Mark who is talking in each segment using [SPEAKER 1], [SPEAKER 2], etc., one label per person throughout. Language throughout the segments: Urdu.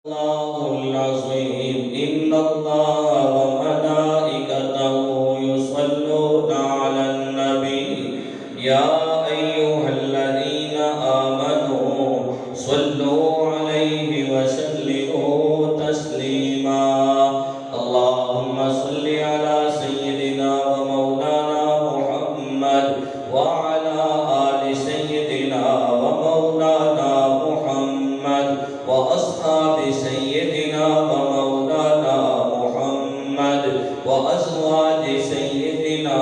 [SPEAKER 1] الله العظيم إن الله وملائكته يصلون على النبي يا أيها الذين آمنوا صلوا عليه وسلموا تسليما اللهم صل على سيدنا ومولانا محمد وعلى آل سيدنا ومولانا محمد وأصحاب سيدنا ومولانا محمد وأزواج سيدنا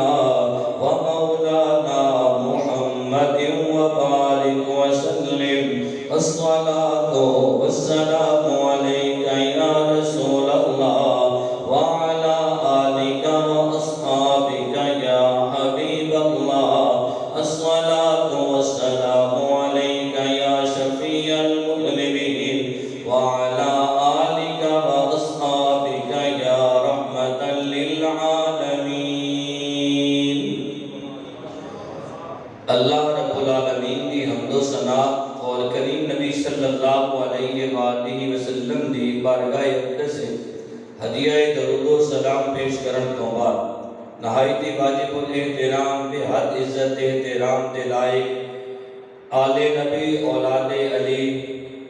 [SPEAKER 1] ومولانا محمد وبارك وسلم الصلاة والسلام عليك يا رسول الله وعلى آلك وأصحابك يا حبيب الله الصلاة والسلام عليك يا شفيع المذنبين وعلى آلك وأصحابك يا رحمة للعالمين اللہ رب العالمین دی حمد و ثنا اور کریم نبی صلی اللہ علیہ وآلہ وسلم دی بارگاہ اقدس سے ہدیہ درود و سلام پیش کرن تو بعد نہایت واجب الاحترام بے حد عزت احترام دے لائق آل نبی اولاد علی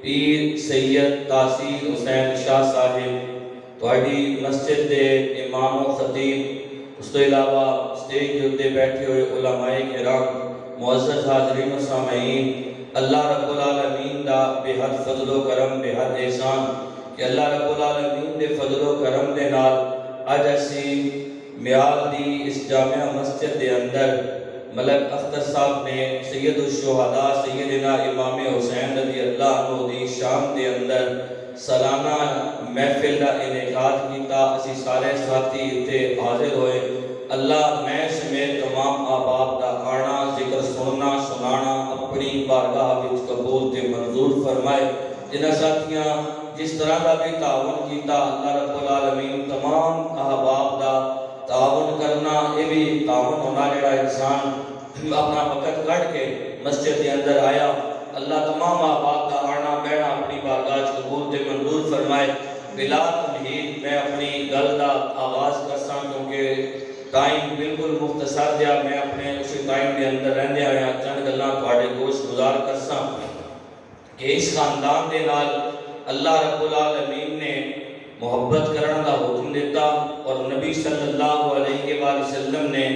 [SPEAKER 1] پیر سید تاثیر حسین شاہ صاحب تہاڈی مسجد دے امام و خطیب اس تو علاوہ سٹیج کے اوپر بیٹھے ہوئے علماء کرام معزز حاضرین و سامعین اللہ رب العالمین دا بے حد فضل و کرم بے حد احسان کہ اللہ رب العالمین دے فضل و کرم دے نال اج اسی میال دی اس جامعہ مسجد دے اندر ملک اختر صاحب نے سید الشہداء سیدنا امام حسین رضی اللہ عنہ دی شام دے اندر سالانہ محفل کا انعقاد کیتا اسی سارے ساتھی اتنے حاضر ہوئے اللہ میں سمیت تمام آباب دا آنا ذکر سننا سنانا اپنی بارگاہ وچ قبول تے منظور فرمائے جنہاں ساتھیاں جس طرح دا بھی تعاون کیتا اللہ رب العالمین تمام احباب دا تعاون کرنا یہ بھی تعاون ہونا جڑا انسان اپنا وقت کٹ کے مسجد کے اندر آیا اللہ تمام احباب دا آنا بہنا اپنی بارگاہ قبول تے منظور فرمائے بلا تمہید میں اپنی گل دا آغاز کرساں کیونکہ ٹائم بالکل مختصر دیا میں اپنے اسی ٹائم کے اندر رہنے آیا چند گلاں تواڈے گوش گزار کرساں کہ اس خاندان دے نال اللہ رب العالمین نے محبت کرن دا حکم دیتا اور نبی صلی اللہ علیہ وآلہ وسلم نے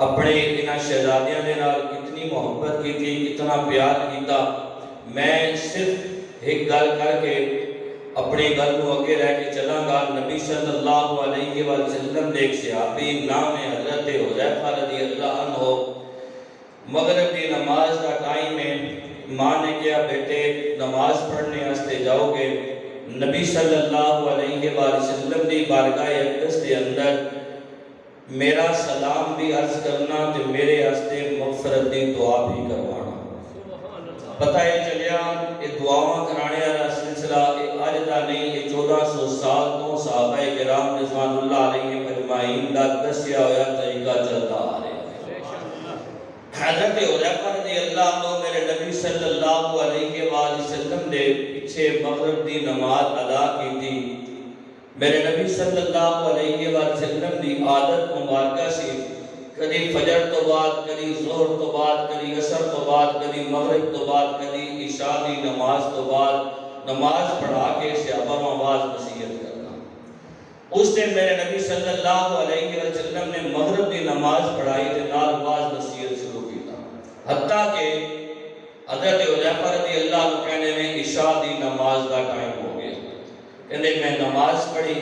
[SPEAKER 1] اپنے انہاں شہزادیاں دے نال اتنی محبت کی تھی اتنا پیار کیتا میں صرف ایک گل کر کے اپنی گل کو اگے رہ کے چلاں گا نبی صلی اللہ علیہ وسلم نے ایک صحابی نام ہے حضرت حذیفہ رضی اللہ عنہ مغرب کی نماز کا ٹائم ہے ماں نے کہا بیٹے نماز پڑھنے واسطے جاؤ گے نبی صلی اللہ علیہ وسلم کی بارگاہ اقدس کے اندر میرا سلام بھی عرض کرنا تے میرے واسطے مغفرت دی دعا بھی کروانا پتہ ہے چلیا یہ دعاواں کرانے والا سلسلہ اج دا نہیں یہ 1400 سال تو صحابہ کرام رضوان اللہ علیہ اجمعین دا دسیا ہوا طریقہ چلتا آ رہا ہے حضرت حذیفہ رضی اللہ عنہ میرے نبی صلی اللہ علیہ وآلہ وسلم نے پیچھے مغرب دی نماز ادا کی تھی میرے نبی صلی اللہ علیہ وآلہ وسلم دی عادت مبارکہ سی کدی فجر تو بعد کدی ظہر تو بعد کدی عصر تو بعد کدی مغرب تو بعد کدی عشاء دی نماز تو بعد نماز پڑھا کے صحابہ آواز نصیحت کرنا اس دن میرے نبی صلی اللہ علیہ وسلم نے مغرب دی نماز پڑھائی تے نال آواز نصیحت شروع کیتا حتیٰ کہ حضرت حذیفہ رضی اللہ عنہ کہنے میں عشاء دی نماز دا ٹائم ہو گیا کہنے میں نماز پڑھی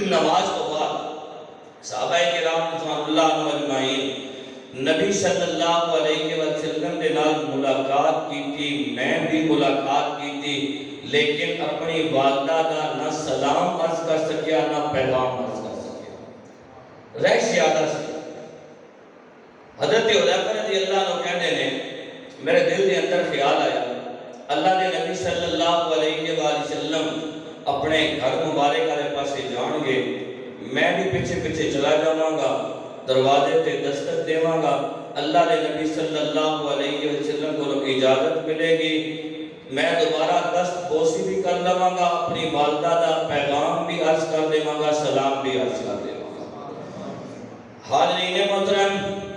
[SPEAKER 1] نماز تو بعد صحابہ کرام رضوان اللہ عنہ اجمعین نبی صلی اللہ علیہ وسلم کے نال ملاقات کی تھی میں بھی ملاقات کی تھی لیکن اپنی والدہ کا نہ سلام عرض کر سکیا نہ پیغام عرض کر سکیا رہ زیادہ سے حضرت حذیفہ رضی اللہ عنہ کہنے نے میرے دل کے اندر خیال آیا اللہ کے نبی صلی اللہ علیہ وآلہ وسلم اپنے گھر مبارک والے پاسے جان گے میں بھی پیچھے پیچھے چلا جاواں گا دروازے تے دستک دیواں گا اللہ کے نبی صلی اللہ علیہ وسلم کو اجازت ملے گی میں دوبارہ دست بوسی بھی کر لواں گا، اپنی والدہ دا پیغام بھی عرض کر دیواں گا، سلام بھی عرض کر دیواں گا۔ حاضرین محترم،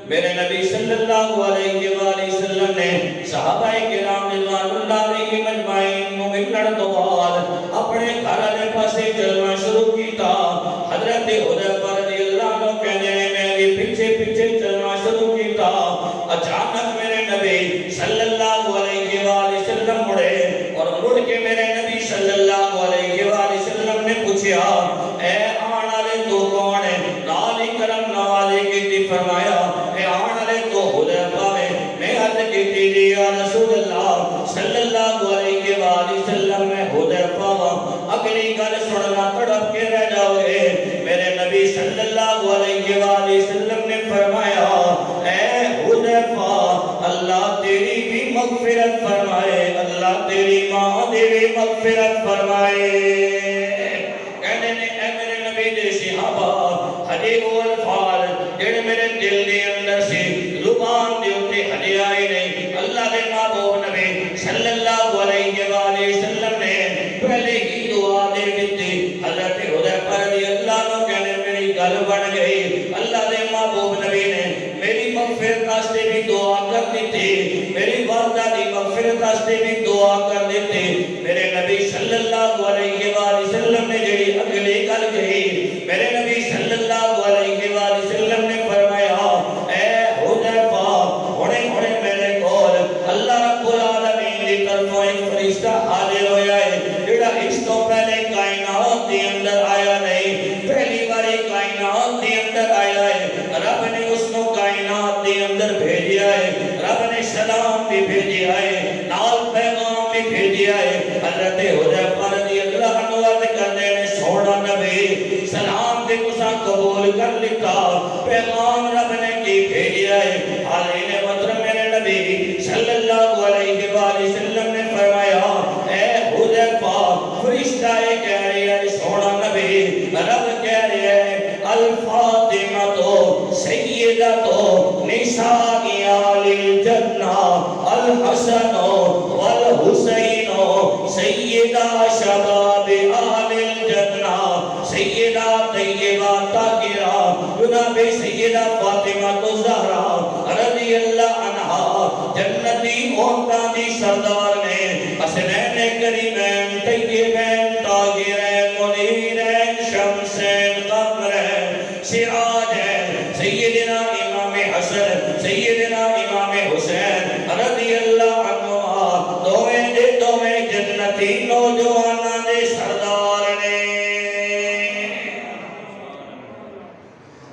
[SPEAKER 1] میرے نبی صلی اللہ علیہ وآلہ وسلم نے صحابہ کرام رضوان اللہ علیہم اجمعین کو ملن تو بعد اپنے گھر والے پاسے چلنا شروع کیتا۔ حضرت حذیفہ رضی اللہ عنہ کہنے میں بھی پیچھے پیچھے چلنا شروع کیتا۔ اچانک میرے نبی صلی اللہ علیہ وآلہ وسلم مڑے اور مڑ کے میرے نبی صلی اللہ علیہ وآلہ وسلم نے پوچھا، اے آن والے تو کون ہے؟ نال کرم نوازی کی فرمایا، اے آن والے تو حذیفہ ہے۔ میں عرض کی تھی یا رسول اللہ صلی اللہ علیہ وآلہ وسلم میں حذیفہ اگلی گل سننا تڑپ کے رہ جاؤ گے۔ میرے نبی صلی اللہ علیہ وآلہ وسلم نے فرمایا، اے حذیفہ اللہ تیری بھی مغفرت فرمائے، اللہ تیری ماں دی بھی مغفرت فرمائے۔ کہنے نے اے میرے نبی دے صحابہ، ہجے وہ الفاظ جڑے میرے دل دے اندر سے زبان دے اتے ہجے آئے نہیں، اللہ دے محبوب نبی صلی اللہ علیہ وآلہ وسلم نے پہلے ہی دعا دے دیتی۔ حضرت حذیفہ رضی اللہ عنہ کہنے میری گل بن گئی، اللہ دے محبوب نبی نے میری مغفرت واسطے بھی دعا کر دیتی، میری والدہ دی مغفرت واسطے بھی دعا کر دیتی۔ میرے نبی صلی اللہ علیہ وآلہ وسلم نے جڑی اگلی گل کہی، میرے نبی صلی اللہ علیہ وآلہ وسلم نے فرمایا، اے حذیفہ ہونے ہونے میرے کول اللہ رب العالمین دی طرفوں ایک فرشتہ حاضر ہویا ہے جڑا اس تو پہلے کائنات دے اندر آیا نہیں، پہلی باری کائنات دے اندر آیا ہے۔ رب نے اس کو کائنات دے اندر بھیجیا ہے، رب نے سلام بھی بھیجیا ہے، نال پیغام بھی بھیجیا ہے۔ حضرت حذیفہ رضی اللہ عنہ عرض کرتے ہیں، سونا نبی سلام دے تساں قبول کر لیتا، پیغام رب نے کی بھیجیا ہے۔ حاضرین محترم، میرے نبی صلی اللہ علیہ وآلہ وسلم نے فرمایا، اے حذیفہ فرشتہ کہہ رہا ہے، سونا نبی رب کہہ رہا ہے، الفاطمہ تو سیدہ تو نساء آل الجنہ، الحسن والحسین سیدہ شباب آل الجنہ، سیدہ طیبہ طاہرہ جناب سیدہ فاطمہ الزہرا رضی اللہ عنہا جنتی عورتاں دی سردار نے، حسنین کریمین طیبین طاہرین منیرین شمسین قمرین سراجین سیدنا امام حسن سیدنا امام حسین رضی اللہ عنہما دوویں جنتی نوجواناں دے سردار نے۔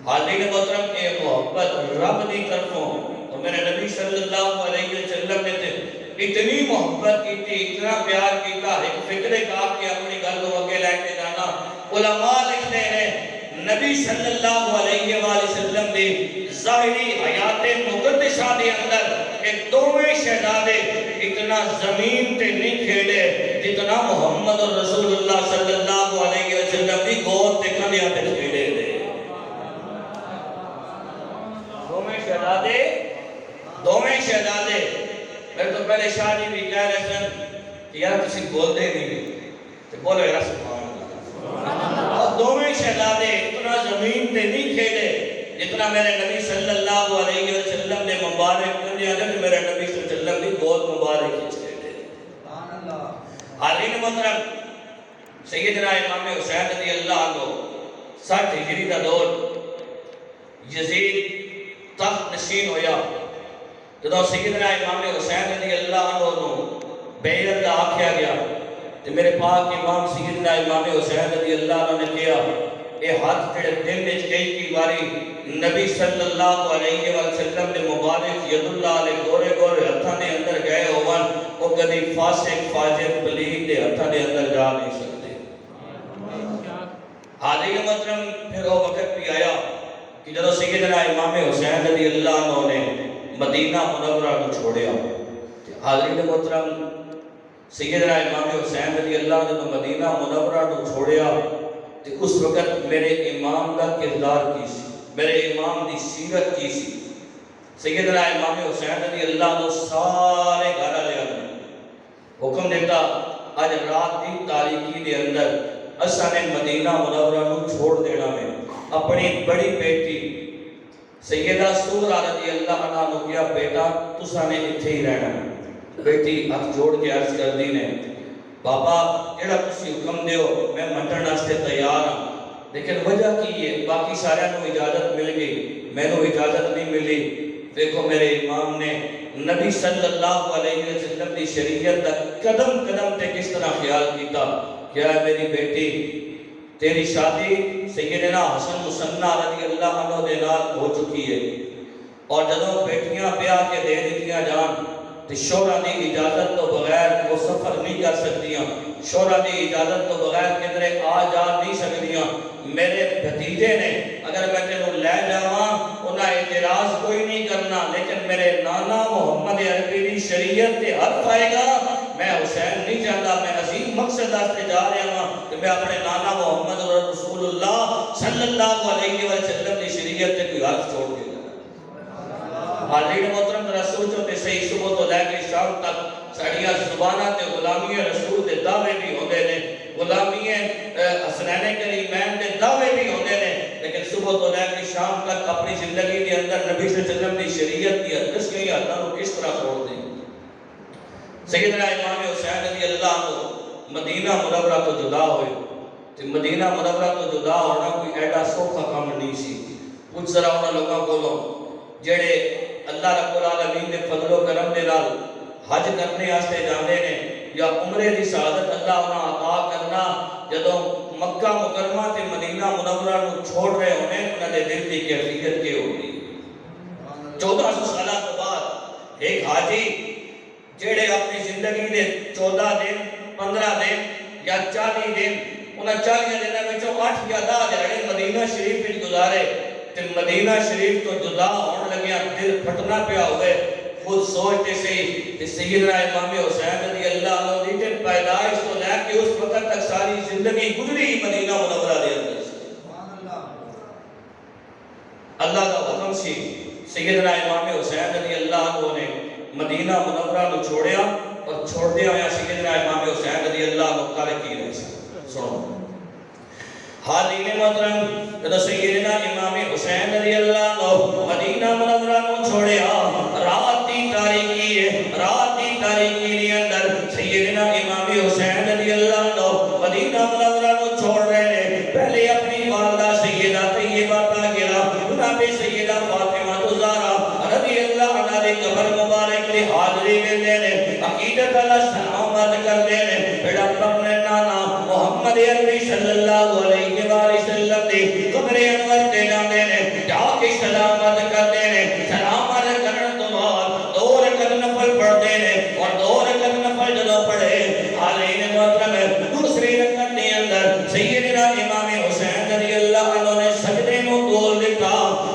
[SPEAKER 1] حاضرین محترم، کے محبت رب دی طرفوں اور میرے نبی صلی اللہ علیہ وسلم نے اتنی محبت کی تھی، اتنا پیار کیتا، ایک فکرے کا آپ کے اپنی گل کو اگے لے کے جانا۔ علماء لکھتے ہیں نبی صلی اللہ علیہ وآلہ وسلم دی ظاہری حیات مقدسہ دے اندر ایک دوویں شہزادے اتنا زمین تے نہیں کھیڑے جتنا محمد رسول اللہ صلی اللہ علیہ وسلم دی گود تے کندھیاں تے کھیڑے دے۔ دوویں شہزادے میرے تو پہلے شاہ جی بھی کہہ رہے سن کہ یار کسی بول دے نہیں تو بولو یار سبحان اللہ۔ اور دوویں شہزادے اتنا زمین تے نہیں کھیلے جتنا میرے نبی صلی اللہ علیہ وسلم نے مبارک کندھیاں تے میرے نبی صلی اللہ علیہ وسلم دی گود مبارک کھینچ تھے۔ حاضرین محترم، سیدنا امام حسین رضی اللہ عنہ 60 ہجری کا دور، یزید تخت نشین ہویا، جدو سیدنا امام حسین رضی اللہ عنہ بیعت دا آکھیا گیا تو میرے پاک امام سیدنا امام حسین رضی اللہ عنہ نے کیا، اے ہاتھ جڑے دن وچ کئی کی باری نبی صلی اللہ علیہ وسلم نے مبارک ید اللہ علیہ گورے گورے ہتھاں دے اندر گئے ہوون، وہ کدی فاسق فاجر پلید دے ہتھاں دے اندر جا نہیں سکتے۔ حاضرین محترم، پھر وہ وقت بھی آیا کہ جدو سیدنا امام حسین رضی اللہ عنہ نے مدینہ منورہ کو چھوڑیا۔ حاضرین محترم، سیدنا امام حسین رضی اللہ عنہ مدینہ منورہ کو چھوڑیا تو اس وقت میرے امام کا کردار کی سی، میرے امام دی سیرت کی سی۔ سیدنا امام حسین رضی اللہ عنہ سارے گھر والے حکم دیتا اج رات دی تاریکی دے اندر اساں نے مدینہ منورہ نو چھوڑ دینا میں اپنی بڑی بیٹی سیدہ سورہ رضی اللہ عنہ نو کیا بیٹا تساں نے اتھے ہی رہنا۔ بیٹی ہاتھ جوڑ کے عرض کر دی نے بابا جڑا تسی حکم دیو میں منٹن واسطے تیار ہاں، لیکن وجہ کی ہے باقی سارے نو اجازت مل گئی میں نو اجازت نہیں ملی۔ دیکھو میرے امام نے نبی صلی اللہ علیہ وسلم کی شریعت کا قدم قدم تے کس طرح خیال کیتا۔ کیا ہے میری بیٹی تیری شادی سیدنا حسن مسنہ رضی اللہ عنہ دے نال ہو چکی ہے، اور جدوں بیٹیاں بیاہ کے دے دیتیاں جان تو شوہر دی اجازت تو بغیر وہ سفر نہیں کر سکتیاں، شوہر دی اجازت تو بغیر کدھرے آ جا نہیں سکتیاں۔ میرے بھتیجے نے اگر میں تینوں لے جاواں انہاں اعتراض کوئی نہیں کرنا، لیکن میرے نانا محمد عربی دی شریعت تے حرف آئے گا، میں حسین نہیں چاہتا، میں عظیم مقصد واسطے جا رہا ہوں کہ میں اپنے نانا محمد رسول اللہ صلی اللہ علیہ وسلم دی شریعت تے کوئی حرف چھوڑ کے حاضرین محترم ذرا سوچو تے صحیح، صبح تو لے کے شام تک ساڑیاں زباناں تے غلامی رسول دے دعوے بھی ہوندے نے، غلامی حسنین کریمین دے دعوے بھی ہوندے نے، لیکن صبح تو لے کے شام تک اپنی زندگی کے اندر نبی صلی اللہ علیہ وسلم دی شریعت کی حدیث کی حداں کو کس طرح چھوڑ دیں۔ سیدنا امام حسین رضی اللہ عنہ مدینہ منورہ تو جدا ہوئے، تے مدینہ منورہ تو جدا ہونا کوئی ایڈا سوکھا کام نہیں سی۔ کچھ ذرا انہاں لوگوں کولوں جڑے اللہ رب العالمین دے فضل و کرم دے نال حج کرنے واسطے جاندے نے یا عمرے دی سعادت اللہ انہاں عطا کرنا، جدوں مکہ مکرمہ تے مدینہ منورہ نو چھوڑ رہے ہونے انہاں دے دل دی کیفیت کی ہوگی۔ 1400 سالہ کے بعد ایک حاجی جڑے اپنی زندگی دے 14 دن 15 دن یا 40 دن انہاں 40 دنوں وچوں 8 یا 10 دہاڑے مدینہ شریف وچ گزارے تے مدینہ شریف تو جدا ہون لگیا دل پھٹنا پیا ہوئے، خود سوچتے سے سیدنا امام حسین رضی اللہ عنہ دی تے پیدائش تو لے کے اس وقت تک ساری زندگی گزری مدینہ منورہ دے اندر سے۔ اللہ کا حکم سی سیدنا امام حسین رضی اللہ عنہ نے مدینہ منورہ نو چھوڑیا، اور چھوڑدے ہویا سیدنا امام حسین رضی اللہ عنہ کر کی رہے سنو۔ حاضرین محترم جدوں سیدنا امام حسین رضی اللہ عنہ مدینہ منورہ نو چھوڑیا، رات دی تاریکی ہے، رات دی تاریکی دے اندر سیدنا امام حسین رضی اللہ عنہ مدینہ منورہ نو چھوڑ رہے ہیں۔ پہلے اپنی والدہ سیدہ طیبہ طاہرہ جناب سیدہ فاطمہ الزہرا رضی اللہ عنہا دی قبر مبارک دی حاضری ویندے نے، عقیدت اللہ سلام عرض کردے نے، پھر اپنے نانا محمد عربی صلی اللہ علیہ وسلم دی قبر انور تے جاندے نے، جا کے سلام عرض کردے نے، سلام عرض کرن تو بعد 2 رکعت نفل پڑھتے نے، اور 2 رکعت نفل جدوں پڑھے حاضرین محترم دوسری رکعت دے اندر سیدنا امام حسین رضی اللہ عنہ نے سجدے نو توڑ دیتا۔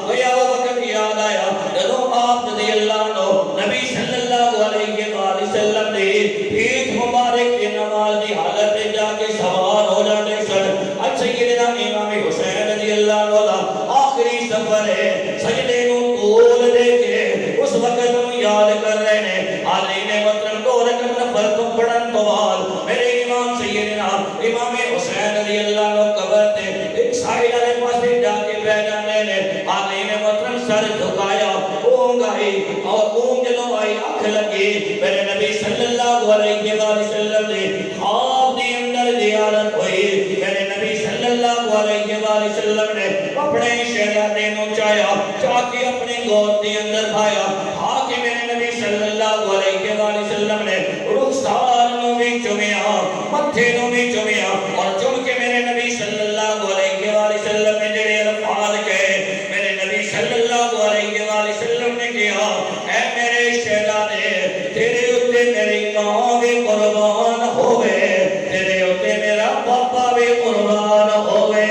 [SPEAKER 1] گویا وہ وقت یاد آیا جدوں آپ رضی اللہ عنہ نبی صلی اللہ علیہ وسلم دی پیٹھ مبارک کی نماز دی حالت میں جا کے سوار ہو جاتے سن۔ اب سیدنا امام حسین رضی اللہ عنہ دا آخری سفر ہے، سجدے نو توڑ دے کے اس وقت ہم یاد کر رہے ہیں۔ حاضرین محترم 2 رکعت نفل تو پڑھن تو بعد میرے امام سیدنا امام حسین رضی اللہ عنہ قبر تے ایک سائل والے پاسے جا کے بیٹھ جاندے نے۔ حاضرین محترم سر جھکایا، اونگ آئی، اور اونگ جدوں آئی آنکھ لگی، میرے نبی صلی اللہ علیہ وسلم نے خواب دی اندر زیارت ہوئی۔ میرے نبی صلی اللہ علیہ وسلم نے اپنے شہزادے نو چاہیا، چاہ کے اپنے گود دے اندر بھایا، کھا کے میرے نبی صلی اللہ علیہ وسلم نے رخسار نو بھی چومیا، متھے نو بھی چومیا، اور چوم کے میرے نبی صلی اللہ علیہ وسلم نے جڑے الفاظ کہے، میرے نبی صلی اللہ علیہ وسلم نے کہا، اے میرے شہزادے تیرے اتے میری ماں بھی قربان ہوئے، تیرے اتے میرا پاپا بھی قربان ہوئے۔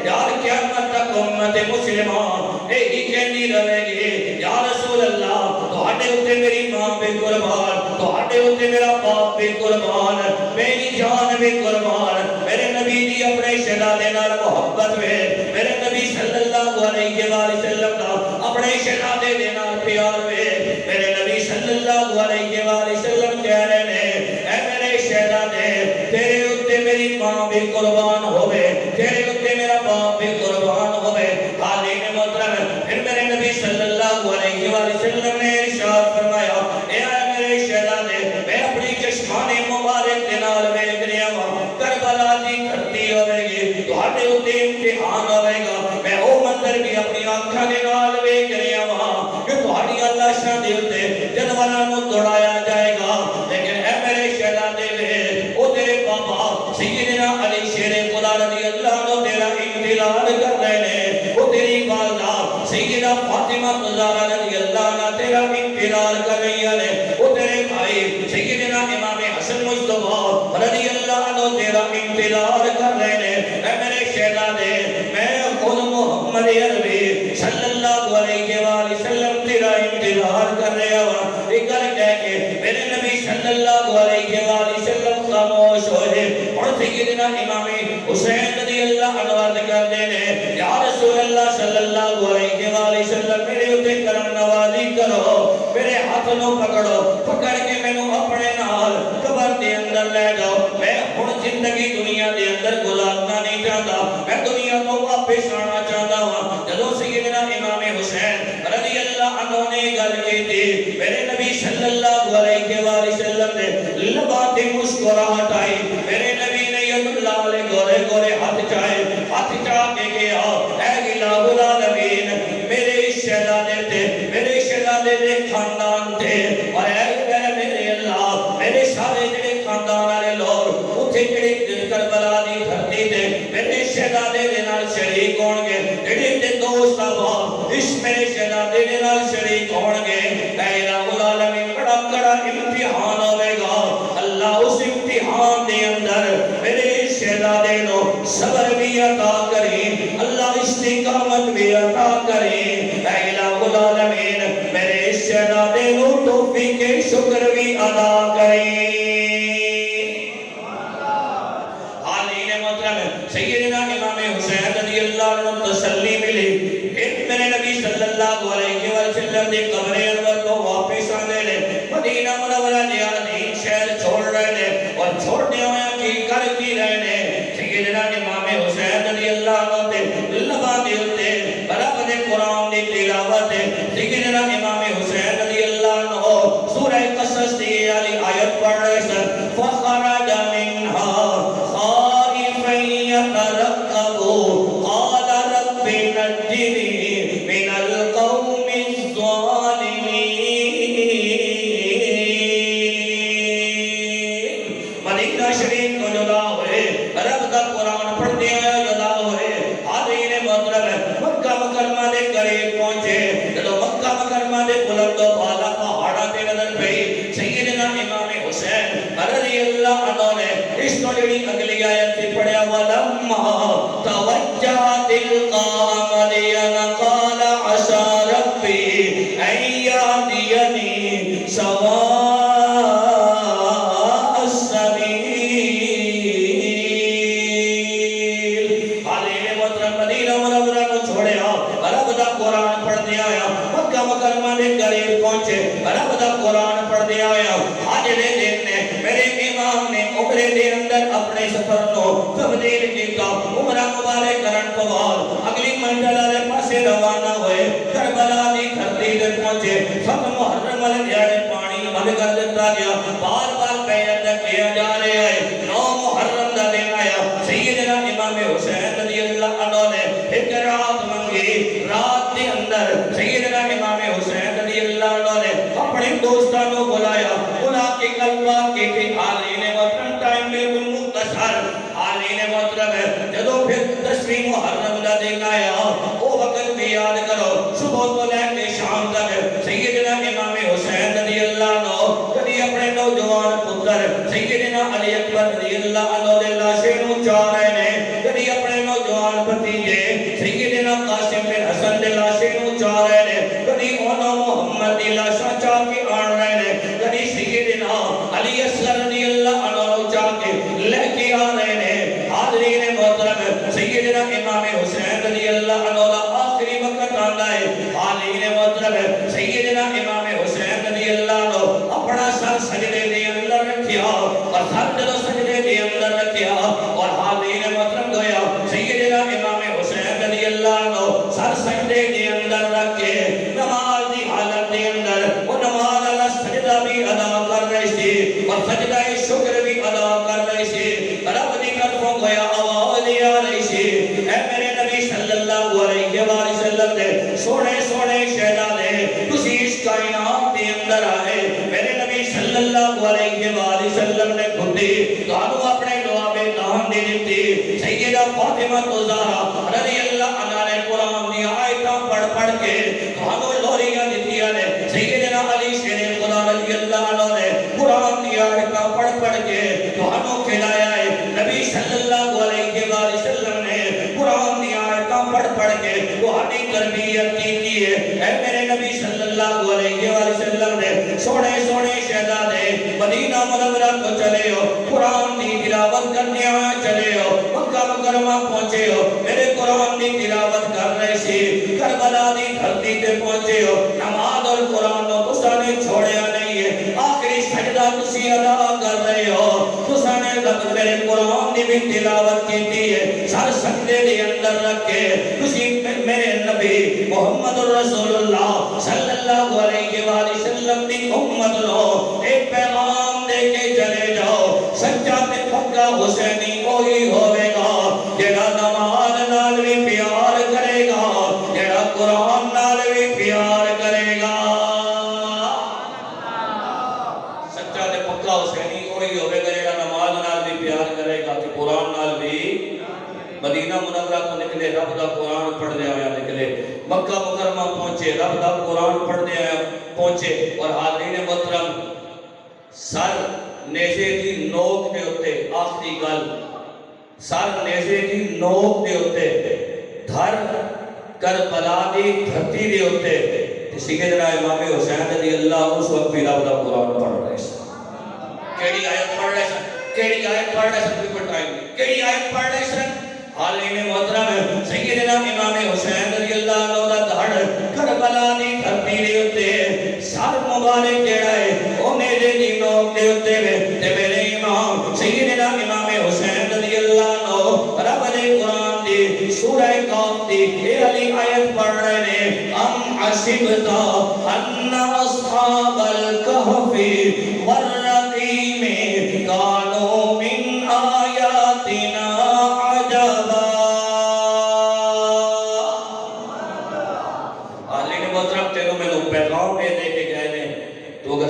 [SPEAKER 1] یار قیامت تک امت مسلمان یہی کہندی رہے گی، یا رسول اللہ تہاڈے اتے میری ماں بھی قربان، تہاڈے اتے میرا باپ بھی قربان، میری جان بھی قربان۔ میرے نبی دی اپنے شہزادے نال محبت وے، میرے نبی صلی اللہ علیہ وسلم دا اپنے شہزادے دے نال پیار وے۔ میرے نبی صلی اللہ علیہ وسلم کہہ رہے نے بھی قربان ہوئے، تیرے اتے میرا باپ بھی قربان ہوئے۔ حالین محترم، پھر میرے نبی صلی اللہ علیہ وآلہ وسلم نے ارشاد فرمایا، اے میرے شہزادے، میں اپنی چشمان مبارک کے نال ویکھ رہا ہوں، کربلا دی دھرتی ہوے گی، تہاڈے اتے امتحان ہوے گا، میں او منظر بھی اپنی آنکھاں دے نال ویکھ رہا ہوں کہ تہاڈیاں لاشاں دے اتے جانوراں نوں دوڑایا جائے گا، لیکن اے میرے شہزادے وے، او تیرے بابا سیدنا علی شیر خدا رضی اللہ عنہ تیرا انتظار کر رہے ہیں، او تیری والدہ سیدہ فاطمہ زہرا رضی اللہ عنہ تیرا انتظار کر رہی ہے، او تیرے بھائی سیدنا امام حسن مصطفیٰ رضی اللہ عنہ تیرا انتظار کر رہے ہیں۔ اے میرے شہزادے، میں خود محمد عربی صلی اللہ علیہ وآلہ وسلم تیرا انتظار کر رہا ہوں۔ ایک گل کہہ کے میرے نبی صلی اللہ علیہ وآلہ وسلم خاموش ہوئے، اور سیدنا امام حسین رضی اللہ عنہ عرض کر دینے، یا رسول اللہ صلی اللہ علیہ وآلہ وسلم میرے اتے کرم نوازی کرو، میرے ہاتھ نو پکڑو، پکڑ کے مینوں اپنے نال قبر دے اندر لے جاؤ، میں ہن زندگی دنیا دے اندر گزارنا نہیں چاہتا، میں دنیا تو واپس آنا چاہتا ہوں۔ جدوں سیدنا امام حسین رضی اللہ عنہ نے گل کی تھی، میرے نبی صلی اللہ علیہ وآلہ وسلم نے لباں تے مسکراہٹ آئی، میرے نبی نے ید اللہ علیہ گورے گورے ہاتھ چاہے، ہاتھ چاہ کے گیا، اے الہ العالمین، میرے شہزادے تھے، میرے شہزادے دے خاندان تھے، اور اے میرے اللہ، میرے سارے جڑے خاندان والے لوگ اتھے جڑے کربلا دی دھرتی تے میرے شہزادے دے نال شریک ہون گے، جڑے تے دوست احباب اس میرے شہزادے دے نال شریک ہون گے، اے الہ العالمین، بڑا کڑا امتحان ہوے گا، اللہ اس امتحان دے اندر میرے شہزادے نو صبر بھی عطا کریں، اللہ استقامت بھی عطا کریں، اے الہ العالمین، میرے شہزادے نو توفیق شکر بھی ادا کریں۔ سیدنا امام حسین رضی اللہ عنہ تسلی ملی، پھر میرے نبی صلی اللہ علیہ وسلم دی قبر انور کو واپس آنے لے، مدینہ منورہ دے عظیم شہر چھوڑ رہے لے، اور چھوڑنے ہویا کی کر کی رہے لے، سیدنا امام حسین رضی اللہ عنہ تے لبا دیتے رب دے قرآن دی تلاوت، سیدنا امام حسین رضی اللہ عنہ سورہ قصص دی علی آیت پڑھ رہے سن، فخرج منها يترقبوا قال رب نجني من القوم الظالمين۔ مدینہ شریف کو جدا ہوئے، رب کا قرآن پڑھتے آیا جدا ہوئے، حاضرین محترم مکہ مکرمہ دے قریب پہنچے، جدو مکہ مکرمہ دے بلند و بالا پہاڑا تے نظر پئی، سیدنا امام حسین رضی اللہ عنہ نے اس کو جڑی اگلی آیت سے پڑھیا، وَلَمَّا تَوَجَّهَ تِلْقَاءَ مَدْيَنَ قَالَ عَسَىٰ رَبِّي أَن يَهْدِيَنِي سَوَاءَ السَّبِيلِ۔ حالین محترم مدینہ منورہ کو چھوڑیا، رب دا قرآن پڑھ دیا آیا، مکہ مکرمہ دے قریب پہنچے، رب دا قرآن پڑھ دیا آیا، حاجرے دن نے میرے امام نے عمرے دے اندر اپنے سفر کو تبدیل کیتا، عمرہ مبارک کرن تو بعد اگلی منزل والے پاسے روانہ ہوئے، کربلا دی دھرتی تے پہنچے، 7 محرم والے دیہاڑے پانی بند کر دیتا گیا، بار بار بیعت کیا جا رہا ہے، 9 محرم دا دن آیا، سیدنا امام حسین رضی اللہ عنہ نے ایک رات منگی، رات دے اندر سیدنا امام حسین رضی اللہ عنہ نے اپنے دوستان کو بلایا، بلا کے کلمہ کی تھی، حالین محترم ٹائم بالکل مختصر، حالین محترم ہے، جدو پھر 10ویں محرم دا دن آیا، وہ وقت بھی یاد کرو، صبح تو لے کے شام تک سیدنا امام حسین رضی اللہ عنہ کبھی اپنے نوجوان پتر سیدنا علی اکبر رضی اللہ عنہ دے لاشے نو چاہ رہے ہیں، کبھی اپنے نوجوان بھتیجے سیدنا قاسم بن حسن دے لاشے نو چاہ رہے ہیں، کبھی انہوں محمد دی لاشا چاہ کے آن رہے ہیں، کبھی سیدنا علی اصغر رضی اللہ عنہ چاہ کے لے کے آ رہے ہیں۔ حاضرین محترم، سیدنا امام حسین رضی اللہ عنہ دا آخری وقت آندا ہے، حاضرین محترم، سیدنا امام حسین رضی اللہ عنہ اپنا سر سجدے دے اندر رکھیا، اور سر جدو سجدے دے اندر رکھیا اور دیتی سیدہ فاطمہ زہرا رضی اللہ عنہ نے قرآن دی آیتاں پڑھ پڑھ کے تھانوں لوریاں دتیاں نے سیدنا علی شیر خدا رضی اللہ عنہ نے قرآن دی آیتاں پڑھ پڑھ کے تھانوں کھلایا ہے نبی صلی اللہ علیہ وسلم نے قرآن دی آیتاں پڑھ پڑھ کے تہاڈی تربیت کی ہے اے میرے نبی صلی اللہ علیہ وسلم نے سونے سونے شہزادے مدینہ منورہ کو چلے ہو قرآن دی تلاوت کرنے چلے ہو مکہ مکرمہ پہنچے ہو میرے قرآن دی تلاوت کر رہے سی کربلا دی دھرتی تے پہنچے ہو نماز اور قرآن کو تساں نے چھوڑیا نہیں ہے آخری سجدہ تسی ادا کر رہے ہو تساں نے میرے قرآن دی بھی تلاوت کی ہے سر سجدے دے اندر رکھ کے تسی میرے نبی محمد رسول اللہ صلی اللہ علیہ وسلم دی امت لو ایک پیغام دے کے چلے جاؤ سچا تے پکا حسینی وہی ہوے گا جڑا نماز نال بھی پیار کرے گا جڑا قرآن نال بھی پیار کرے گا سچا تے پکا حسینی وہی ہوے گا جڑا نماز نال بھی پیار کرے گا تے قرآن نال بھی مدینہ منورہ کو نکلے رب دا قرآن پڑھنے آیا نکلے مکہ مکرمہ پہنچے رب دا قرآن پڑھنے آیا پہنچے اور حاضرین محترم سر نیزے دی نوک دے ہوتے آخری گل سر نیزے دی نوک دے ہوتے دھر کربلا دی دھرتی دے ہوتے سیدنا امام حسین رضی اللہ اس وقت بھی رب دا قرآن پڑھ رہے سن کیڑی آیت پڑھ رہے سن کیڑی آیت پڑھ رہے سن کوئی ٹائم نہیں کیڑی آیت پڑھ رہے سن حالین محترم سیدنا امام حسین رضی اللہ عنہ دا دھڑ کربلا دی دھرتی دے ہوتے سر مبارک جیڑا ہے او میرے دی نوک دے ہوتے تے میرے امام سیدنا امام حسین رضی اللہ عنہ رب دے قرآن دی سورہ کاف دی یہ علی آیت پڑھ رہے نے ام حسبتا ان اصحاب الکہف والرقیم کانوا من آیاتنا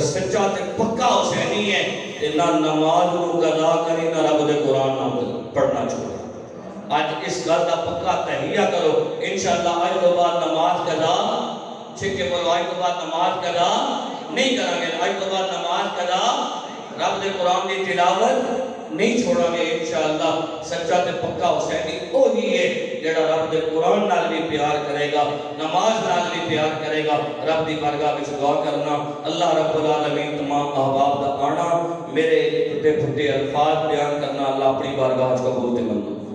[SPEAKER 1] سچا تے پکا حسینی ہے تے نہ نماز نو قضا کری نہ رب دے قرآن نہ پڑھنا چھوڑے آج اس گل دا پکا تہیہ کرو انشاءاللہ آج تو بعد نماز قضا چھکے بولو آج تو بعد نماز قضا نہیں کریں گے آج تو بعد نماز قضا رب دے قرآن دی تلاوت نہیں چھوڑا گے انشاءاللہ سچا تے پکا حسینی وہی ہے جڑا رب دے قرآن نال بھی پیار کرے گا نماز نال بھی پیار کرے گا رب دی بارگاہ وچ دعا کرنا اللہ رب العالمین تمام احباب دا آنا میرے پھٹے پھٹے الفاظ بیان کرنا اللہ اپنی بارگاہ وچ قبول تے منظور